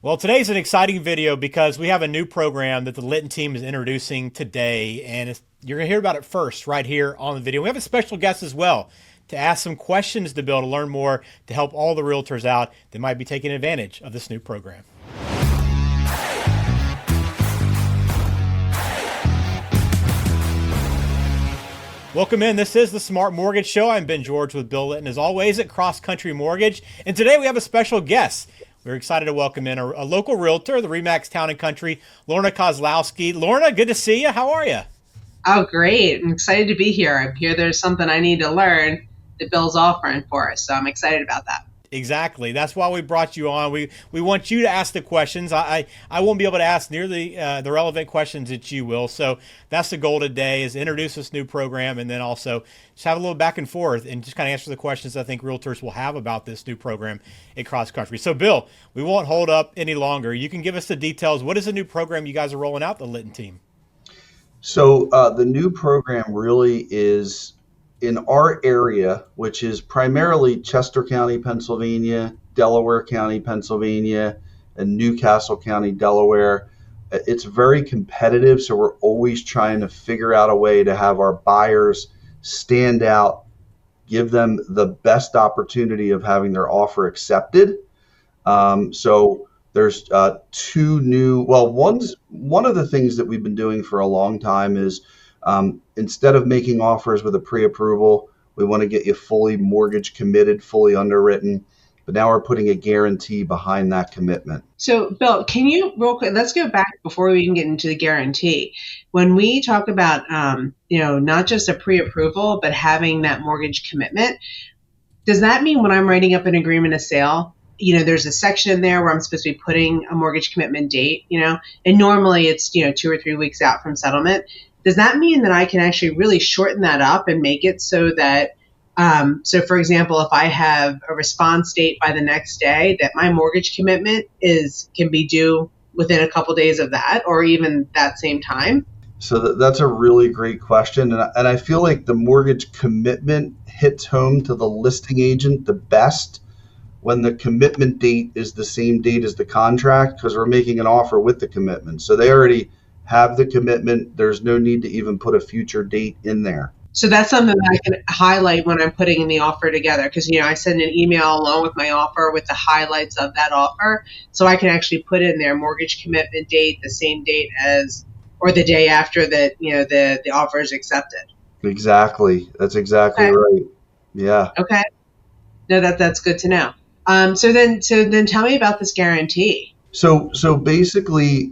Well, today's an exciting video because we have a new program that the Litton team is introducing today, and you're going to hear about it first right here on the video. We have a special guest as well to ask some questions to Bill to learn more to help all the realtors out that might be taking advantage of this new program. Welcome in. This is the Smart Mortgage Show. I'm Ben George with Bill Litton, as always, at Cross Country Mortgage. And today we have a special guest. We're excited to welcome in a local realtor, the RE/MAX Town & Country, Lorna Kozlowski. Lorna, good to see you. How are you? Oh, great. I'm excited to be here. I'm here. There's something I need to learn that Bill's offering for us. So I'm excited about that. Exactly. That's why we brought you on. We want you to ask the questions. I won't be able to ask nearly the relevant questions that you will. So that's the goal today, is introduce this new program and then also just have a little back and forth and just kind of answer the questions I think realtors will have about this new program at Cross Country. So Bill, we won't hold up any longer. You can give us the details. What is the new program you guys are rolling out, the Litton team? So the new program really is in our area, which is primarily Chester County, Pennsylvania, Delaware County, Pennsylvania, and Newcastle County, Delaware. It's very competitive, so we're always trying to figure out a way to have our buyers stand out, give them the best opportunity of having their offer accepted. So there's two new, one of the things that we've been doing for a long time is instead of making offers with a pre-approval, we want to get you fully mortgage committed, fully underwritten. But now we're putting a guarantee behind that commitment. So, Bill, can you real quick, let's go back before we even get into the guarantee. When we talk about, not just a pre-approval, but having that mortgage commitment, does that mean when I'm writing up an agreement of sale, there's a section in there where I'm supposed to be putting a mortgage commitment date, and normally it's, 2 or 3 weeks out from settlement. Does that mean that I can actually really shorten that up and make it so that, so for example, if I have a response date by the next day, that my mortgage commitment can be due within a couple days of that, or even that same time? So that's a really great question. And I feel like the mortgage commitment hits home to the listing agent the best when the commitment date is the same date as the contract, because we're making an offer with the commitment. So they already have the commitment. There's no need to even put a future date in there. So that's something that I can highlight when I'm putting in the offer together, because I send an email along with my offer with the highlights of that offer, so I can actually put in there mortgage commitment date, the same date as, or the day after that the offer is accepted. Exactly. That's exactly okay. Right. Yeah. Okay. No, that's good to know. So then tell me about this guarantee. So basically,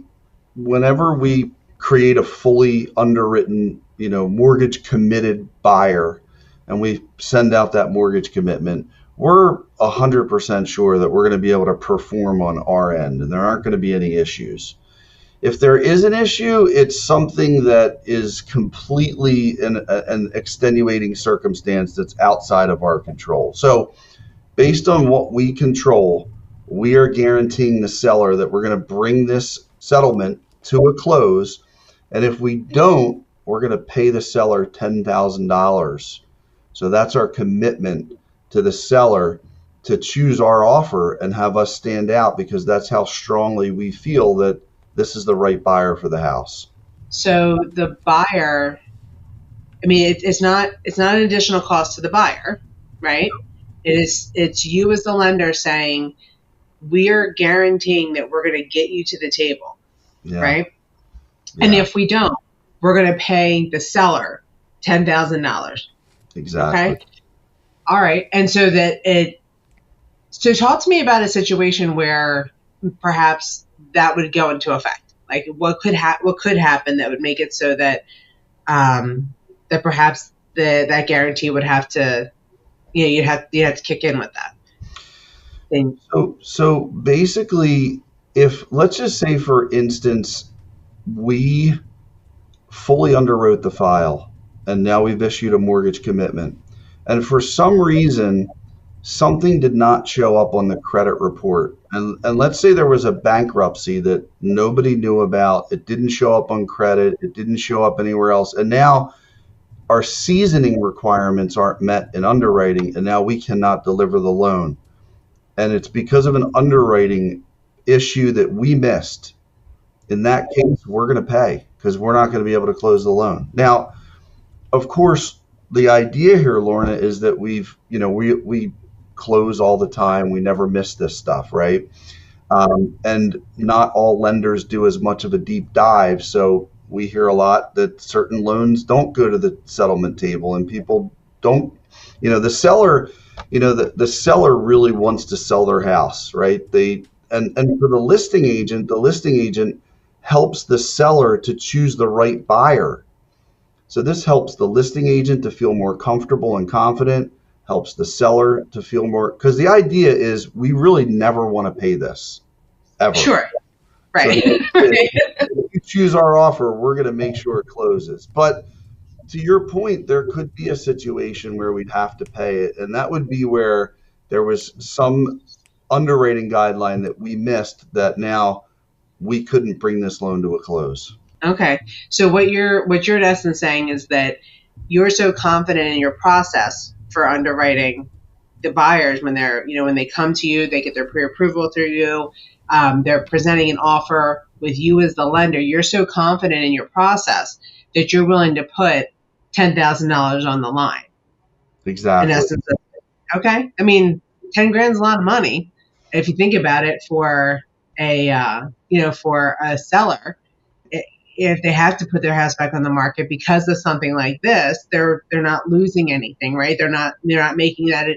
whenever we create a fully underwritten, mortgage committed buyer, and we send out that mortgage commitment, we're 100% sure that we're going to be able to perform on our end, and there aren't going to be any issues. If there is an issue, it's something that is completely an extenuating circumstance that's outside of our control. So based on what we control, we are guaranteeing the seller that we're going to bring this settlement to a close. And if we don't, we're going to pay the seller $10,000. So that's our commitment to the seller to choose our offer and have us stand out, because that's how strongly we feel that this is the right buyer for the house. So the buyer, it's not an additional cost to the buyer, right? It's you as the lender saying, we're guaranteeing that we're going to get you to the table, right? Yeah. And if we don't, we're going to pay the seller $10,000. Exactly. Okay. All right. And so so talk to me about a situation where perhaps that would go into effect. Like what could happen that would make it so that that perhaps that guarantee would have to, you'd have to kick in with that thing. So basically, if, let's just say, for instance, we fully underwrote the file and now we've issued a mortgage commitment, and for some reason something did not show up on the credit report, and let's say there was a bankruptcy that nobody knew about, it didn't show up on credit, it didn't show up anywhere else, and now our seasoning requirements aren't met in underwriting, and now we cannot deliver the loan. And it's because of an underwriting issue that we missed, in that case, we're going to pay because we're not going to be able to close the loan. Now, of course, the idea here, Lorna, is that we close all the time. We never miss this stuff, right? And not all lenders do as much of a deep dive. So we hear a lot that certain loans don't go to the settlement table, and people don't. The seller, the seller really wants to sell their house, right? And for the listing agent helps the seller to choose the right buyer. So this helps the listing agent to feel more comfortable and confident, helps the seller to feel more, because the idea is we really never want to pay this ever. Sure. Right. So if you choose our offer, we're going to make sure it closes. But to your point, there could be a situation where we'd have to pay it, and that would be where there was some underwriting guideline that we missed that now we couldn't bring this loan to a close. Okay. So what you're in essence saying is that you're so confident in your process for underwriting the buyers when they come to you, they get their pre-approval through you, they're presenting an offer with you as the lender. You're so confident in your process that you're willing to put $10,000 on the line. Exactly. In essence. Okay. I mean, 10 grand is a lot of money if you think about it for a seller. If they have to put their house back on the market because of something like this, they're not losing anything, right? They're not making that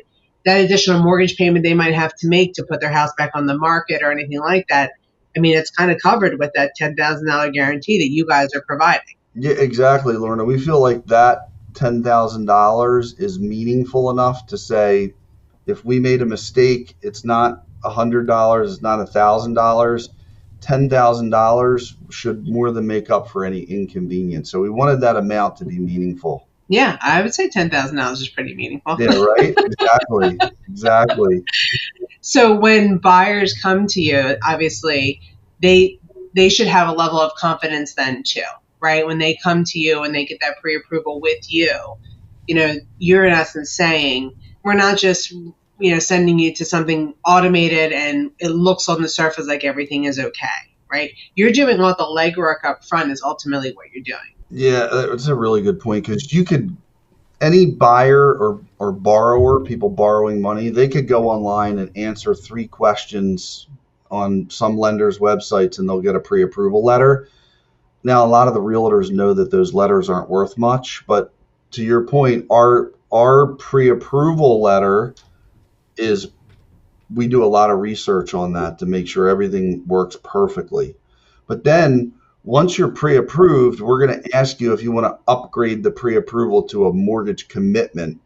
additional mortgage payment they might have to make to put their house back on the market or anything like that. I mean, it's kind of covered with that $10,000 guarantee that you guys are providing. Yeah, exactly, Lorna. We feel like that $10,000 is meaningful enough to say, if we made a mistake, it's not $100, it's not $1,000. $10,000 should more than make up for any inconvenience. So we wanted that amount to be meaningful. Yeah, I would say $10,000 is pretty meaningful. Yeah, right? Exactly. So when buyers come to you, obviously they should have a level of confidence then too, right? When they come to you and they get that pre-approval with you, you're in essence saying, we're not just sending you to something automated and it looks on the surface like everything is okay, right? You're doing all the legwork up front is ultimately what you're doing. Yeah, that's a really good point, because any buyer or borrower, people borrowing money, they could go online and answer 3 questions on some lenders' websites and they'll get a pre-approval letter. Now, a lot of the realtors know that those letters aren't worth much, but to your point, our pre-approval letter is, we do a lot of research on that to make sure everything works perfectly. But then once you're pre-approved, we're going to ask you if you want to upgrade the pre-approval to a mortgage commitment.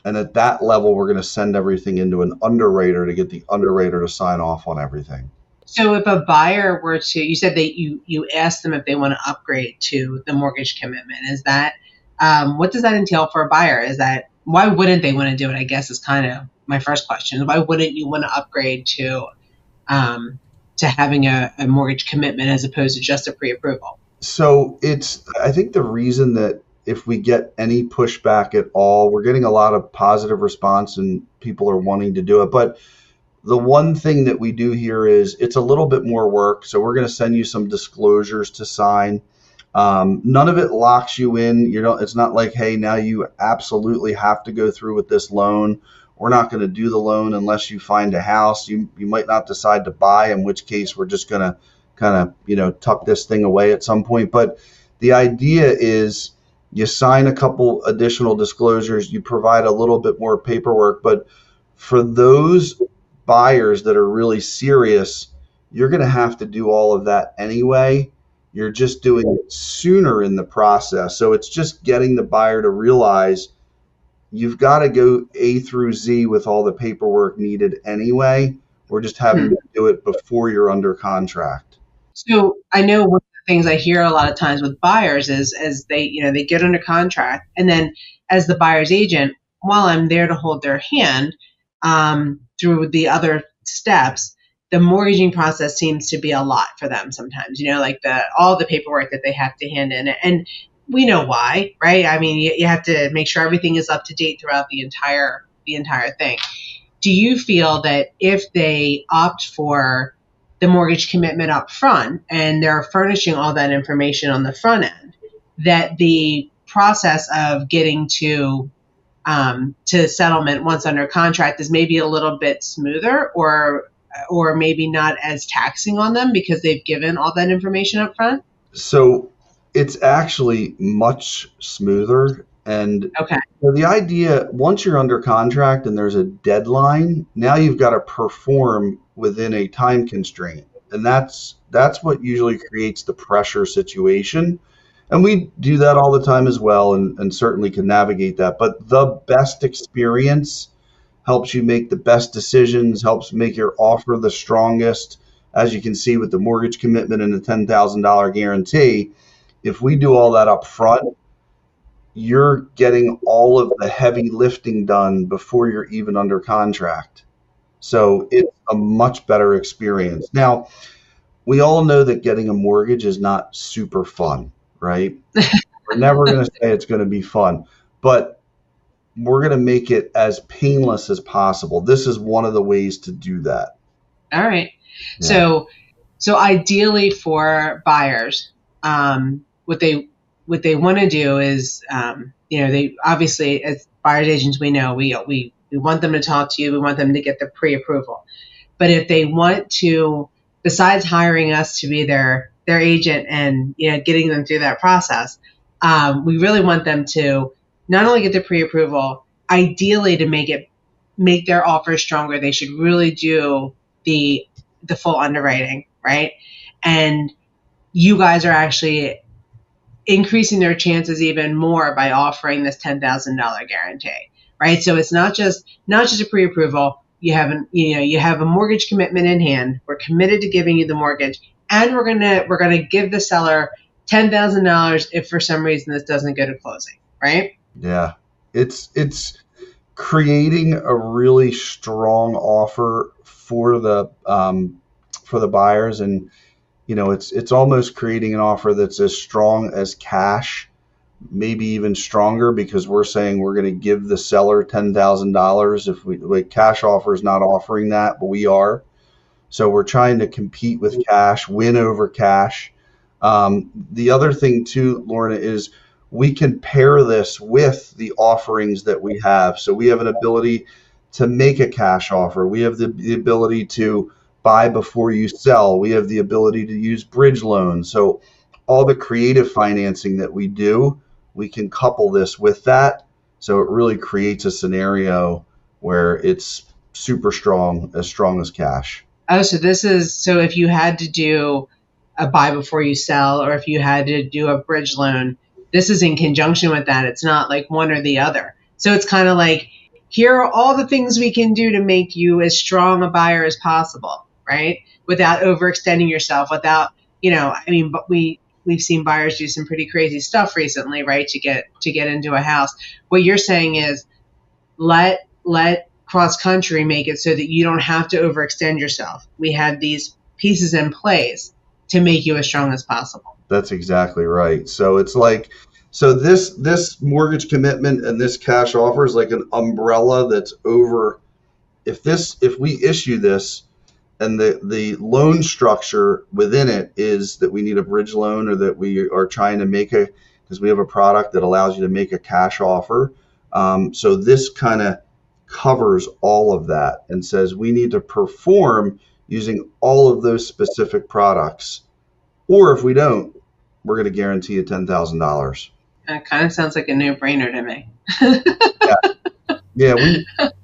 And at that level, we're going to send everything into an underwriter to get the underwriter to sign off on everything. So if a buyer were to, you said that you asked them if they want to upgrade to the mortgage commitment. Is that, what does that entail for a buyer? Is that, why wouldn't they want to do it? I guess is kind of my first question. Why wouldn't you want to upgrade to having a mortgage commitment as opposed to just a pre-approval? So I think the reason that if we get any pushback at all, we're getting a lot of positive response and people are wanting to do it. But the one thing that we do here is it's a little bit more work. So we're going to send you some disclosures to sign. None of it locks you in. It's not like, hey, now you absolutely have to go through with this loan. We're not going to do the loan unless you find a house. You might not decide to buy, in which case we're just going to kind of, tuck this thing away at some point. But the idea is you sign a couple additional disclosures, you provide a little bit more paperwork. But for those buyers that are really serious, you're going to have to do all of that anyway. You're just doing it sooner in the process. So it's just getting the buyer to realize you've got to go A through Z with all the paperwork needed anyway. We're just having to do it before you're under contract. So I know one of the things I hear a lot of times with buyers is as they get under contract, and then as the buyer's agent, while I'm there to hold their hand through the other steps, the mortgaging process seems to be a lot for them sometimes, like all the paperwork that they have to hand in. And we know why, right? I mean, you have to make sure everything is up to date throughout the entire thing. Do you feel that if they opt for the mortgage commitment up front and they're furnishing all that information on the front end, that the process of getting to settlement once under contract is maybe a little bit smoother, or maybe not as taxing on them because they've given all that information up front? So it's actually much smoother. And Okay. so the idea, once you're under contract and there's a deadline, now you've got to perform within a time constraint. And that's what usually creates the pressure situation. And we do that all the time as well, and certainly can navigate that. But the best experience helps you make the best decisions, helps make your offer the strongest. As you can see with the mortgage commitment and the $10,000 guarantee, if we do all that up front, you're getting all of the heavy lifting done before you're even under contract. So it's a much better experience. Now, we all know that getting a mortgage is not super fun, right? We're never going to say it's going to be fun, but we're going to make it as painless as possible. This is one of the ways to do that. All right. Yeah. So ideally for buyers, what they want to do is, they obviously, as buyers agents, we know we want them to talk to you. We want them to get the pre-approval. But if they want to, besides hiring us to be their agent and getting them through that process, we really want them to not only get the pre-approval, ideally to make their offer stronger. They should really do the full underwriting, right? And you guys are actually increasing their chances even more by offering this $10,000 guarantee, right? So it's not just a pre-approval. You have a mortgage commitment in hand. We're committed to giving you the mortgage, and we're gonna give the seller $10,000 if for some reason this doesn't go to closing, right? Yeah. It's creating a really strong offer for the buyers, and it's almost creating an offer that's as strong as cash, maybe even stronger, because we're saying we're going to give the seller $10,000. If we, like, cash offer is not offering that, but we are. So we're trying to compete with cash, win over cash. The other thing too, Lorna, is we can pair this with the offerings that we have. So we have an ability to make a cash offer. We have the ability to buy before you sell. We have the ability to use bridge loans. So all the creative financing that we do, we can couple this with that. So it really creates a scenario where it's super strong as cash. Oh, so if you had to do a buy before you sell, or if you had to do a bridge loan, this is in conjunction with that. It's not like one or the other. So it's kind of like, here are all the things we can do to make you as strong a buyer as possible, right? Without overextending yourself, but we've seen buyers do some pretty crazy stuff recently, right? To get into a house. What you're saying is let cross country make it so that you don't have to overextend yourself. We have these pieces in place to make you as strong as possible. That's exactly right. So it's like, this mortgage commitment and this cash offer is like an umbrella that's over. If we issue this, and the loan structure within it is that we need a bridge loan, or that we are trying to make because we have a product that allows you to make a cash offer. So this kind of covers all of that and says we need to perform using all of those specific products. Or if we don't, we're going to guarantee you $10,000. It kind of sounds like a no-brainer to me. Yeah,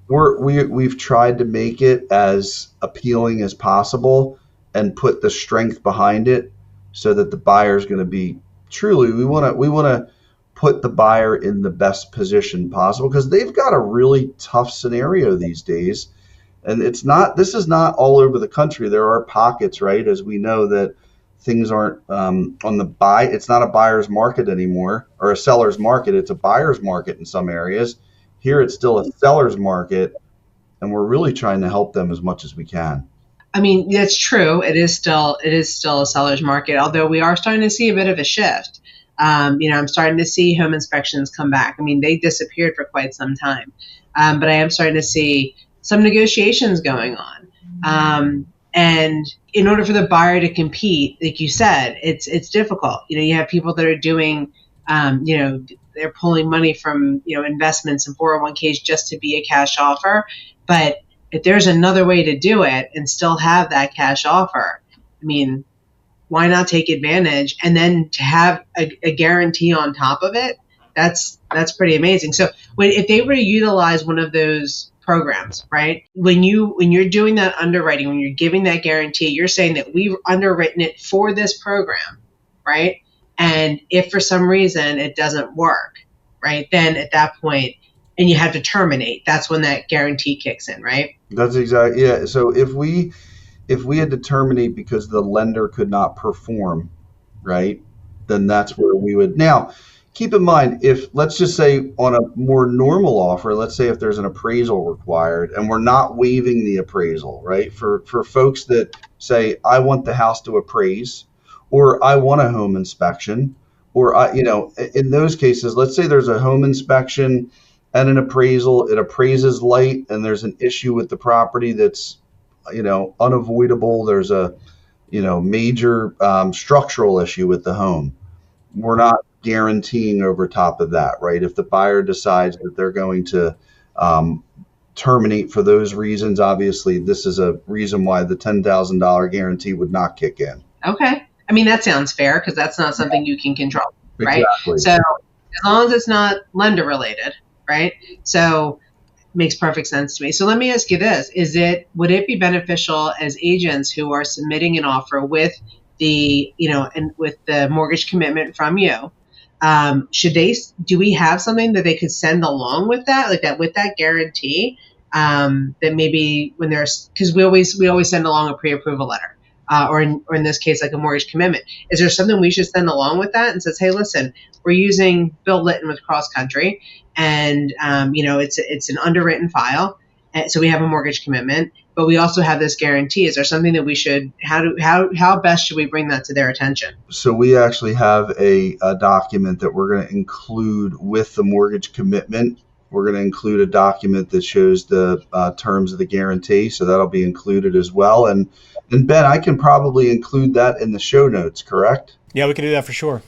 we've tried to make it as appealing as possible and put the strength behind it, so that the buyer is going to be truly. We want to put the buyer in the best position possible, because they've got a really tough scenario these days, and this is not all over the country. There are pockets, right, as we know, that things aren't on the buy. It's not a buyer's market anymore, or a seller's market. It's a buyer's market in some areas. Here it's still a seller's market, and we're really trying to help them as much as we can. I mean, that's true. It is still a seller's market, although we are starting to see a bit of a shift. I'm starting to see home inspections come back. I mean, they disappeared for quite some time, but I am starting to see some negotiations going on. And in order for the buyer to compete, like you said, it's difficult. You have people that are doing, they're pulling money from, investments and 401ks just to be a cash offer. But if there's another way to do it and still have that cash offer, I mean, why not take advantage? And then to have a guarantee on top of it, that's pretty amazing. So if they were to utilize one of those programs, right? When you're doing that underwriting, when you're giving that guarantee, you're saying that we've underwritten it for this program, right? And if for some reason it doesn't work, right, then at that point, and you have to terminate, that's when that guarantee kicks in, right? That's exactly, yeah. So if we had to terminate because the lender could not perform, right, then that's where we would. Now, keep in mind, if let's just say on a more normal offer, let's say if there's an appraisal required and we're not waiving the appraisal, right, for folks that say, I want the house to appraise, or I want a home inspection, or in those cases, let's say there's a home inspection and an appraisal, it appraises light and there's an issue with the property that's unavoidable. There's a major structural issue with the home. We're not guaranteeing over top of that, right? If the buyer decides that they're going to terminate for those reasons, obviously this is a reason why the $10,000 guarantee would not kick in. Okay. I mean, that sounds fair because that's not something you can control, right? Exactly. So as long as it's not lender related, right? So makes perfect sense to me. So let me ask you this. Would it be beneficial as agents who are submitting an offer with the, and with the mortgage commitment from you, do we have something that they could send along with that, like that, with that guarantee, that maybe when because we always send along a pre-approval letter, or in this case, like a mortgage commitment. Is there something we should send along with that and says, hey, listen, we're using Bill Litton with Cross Country, and it's an underwritten file, and so we have a mortgage commitment, but we also have this guarantee. Is there something that we should, how best should we bring that to their attention? So we actually have a document that we're going to include with the mortgage commitment. We're going to include a document that shows the terms of the guarantee, so that'll be included as well. And Ben, I can probably include that in the show notes, correct? Yeah, we can do that for sure.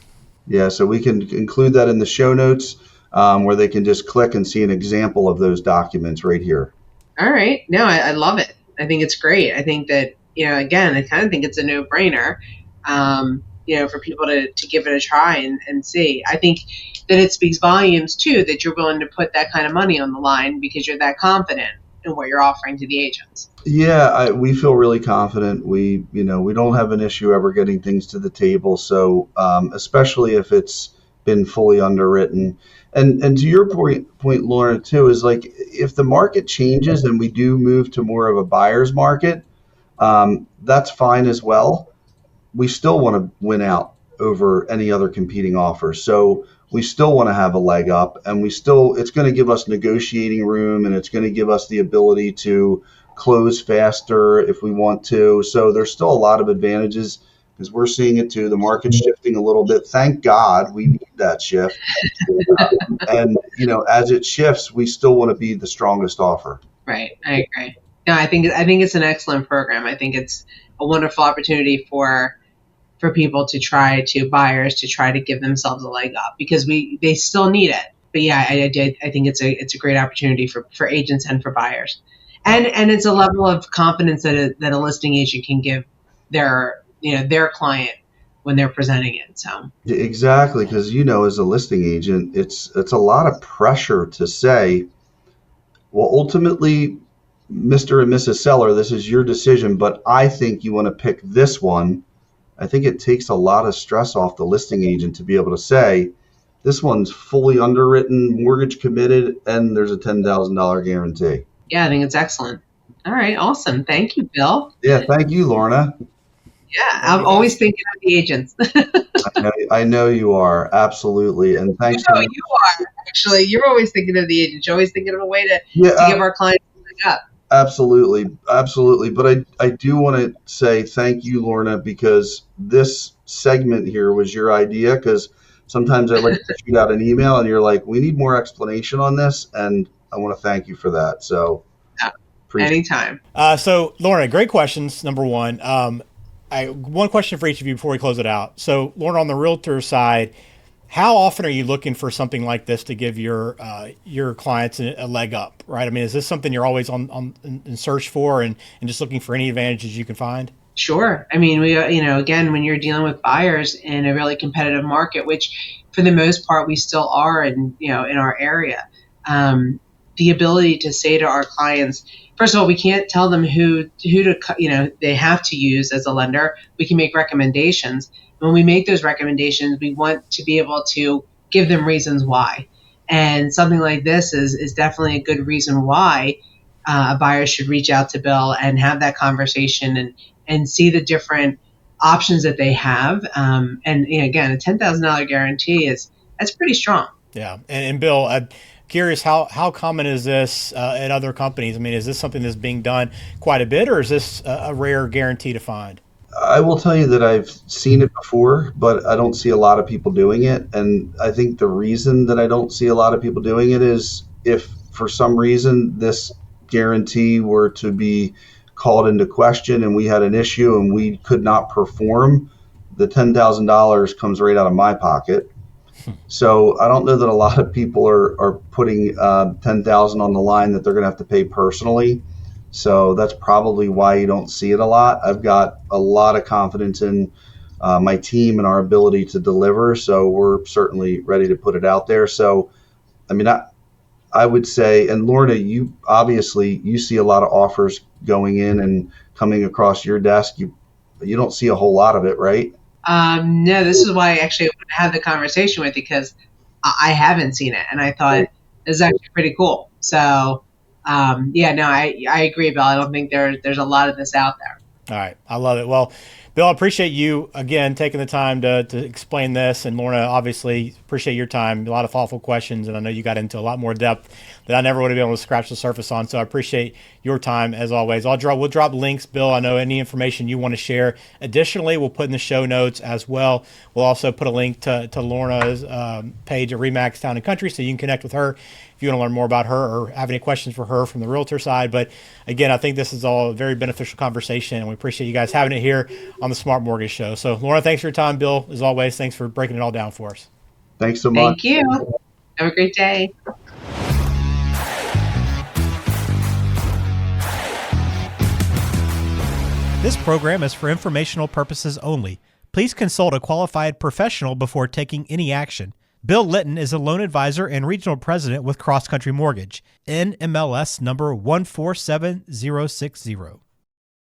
Yeah, so we can include that in the show notes, where they can just click and see an example of those documents right here. All right. No, I love it. I think it's great. I think that, again, I kind of think it's a no-brainer, for people to give it a try and see. I think that it speaks volumes, too, that you're willing to put that kind of money on the line because you're that confident in what you're offering to the agents. Yeah, we feel really confident. We don't have an issue ever getting things to the table. So especially if it's been fully underwritten. And to your point, Lorna, too, is like if the market changes and we do move to more of a buyer's market, that's fine as well. We still want to win out over any other competing offer. So we still want to have a leg up, and it's going to give us negotiating room, and it's going to give us the ability to close faster if we want to. So there's still a lot of advantages because we're seeing it too. The market's shifting a little bit. Thank God we need that shift. And, as it shifts, we still want to be the strongest offer. Right. I agree. No, I think it's an excellent program. I think it's a wonderful opportunity for buyers to try to give themselves a leg up because they still need it. But yeah, I think it's a great opportunity for agents and for buyers. And it's a level of confidence that a listing agent can give their client when they're presenting it. So exactly, because as a listing agent, it's a lot of pressure to say, well, ultimately, Mr. and Mrs. Seller, this is your decision, but I think you want to pick this one. I think it takes a lot of stress off the listing agent to be able to say, this one's fully underwritten, mortgage committed, and there's a $10,000 guarantee. Yeah, I think it's excellent. All right, awesome. Thank you, Bill. Yeah, thank you, Lorna. Yeah, I'm always thinking of the agents. I know you are, absolutely. And thanks. You are, actually. You're always thinking of the agents. You're always thinking of a way to give our clients something up. Absolutely. But I do want to say thank you, Lorna, because this segment here was your idea, because sometimes I like to shoot out an email and you're like, we need more explanation on this. And I want to thank you for that. So Anytime. So Lorna, great questions. Number one, one question for each of you before we close it out. So Lorna, on the realtor side, how often are you looking for something like this to give your clients a leg up, right? I mean, is this something you're always on in search for and just looking for any advantages you can find? Sure. I mean, again, when you're dealing with buyers in a really competitive market, which for the most part we still are in our area, the ability to say to our clients, first of all, we can't tell them who to, they have to use as a lender. We can make recommendations. When we make those recommendations, we want to be able to give them reasons why. And something like this is definitely a good reason why a buyer should reach out to Bill and have that conversation and see the different options that they have. And again, a $10,000 guarantee that's pretty strong. Yeah. And Bill, I'm curious, how common is this at other companies? I mean, is this something that's being done quite a bit, or is this a rare guarantee to find? I will tell you that I've seen it before, but I don't see a lot of people doing it. And I think the reason that I don't see a lot of people doing it is if for some reason this guarantee were to be called into question and we had an issue and we could not perform, the $10,000 comes right out of my pocket. So I don't know that a lot of people are putting $10,000 on the line that they're going to have to pay personally. So that's probably why you don't see it a lot. I've got a lot of confidence in my team and our ability to deliver. So we're certainly ready to put it out there. So, I mean, I would say, and Lorna, you see a lot of offers going in and coming across your desk. You don't see a whole lot of it, right? No, this is why I actually want to have the conversation with you, because I haven't seen it, and I thought this is actually pretty cool. So, I agree, Bill. I don't think there's a lot of this out there. All right. I love it. Well, Bill, I appreciate you, again, taking the time to explain this. And Lorna, obviously, appreciate your time. A lot of thoughtful questions. And I know you got into a lot more depth that I never would have been able to scratch the surface on. So I appreciate your time, as always. We'll drop links, Bill. I know any information you want to share. Additionally, we'll put in the show notes as well. We'll also put a link to Lorna's page at RE/MAX Town and Country, so you can connect with her if you want to learn more about her or have any questions for her from the realtor side. But again, I think this is all a very beneficial conversation, and we appreciate you guys having it here on the Smart Mortgage Show. So, Lorna, thanks for your time. Bill, as always, thanks for breaking it all down for us. Thanks so much. Thank you. Have a great day. This program is for informational purposes only. Please consult a qualified professional before taking any action. Bill Litton is a loan advisor and regional president with Cross Country Mortgage, NMLS number 147060.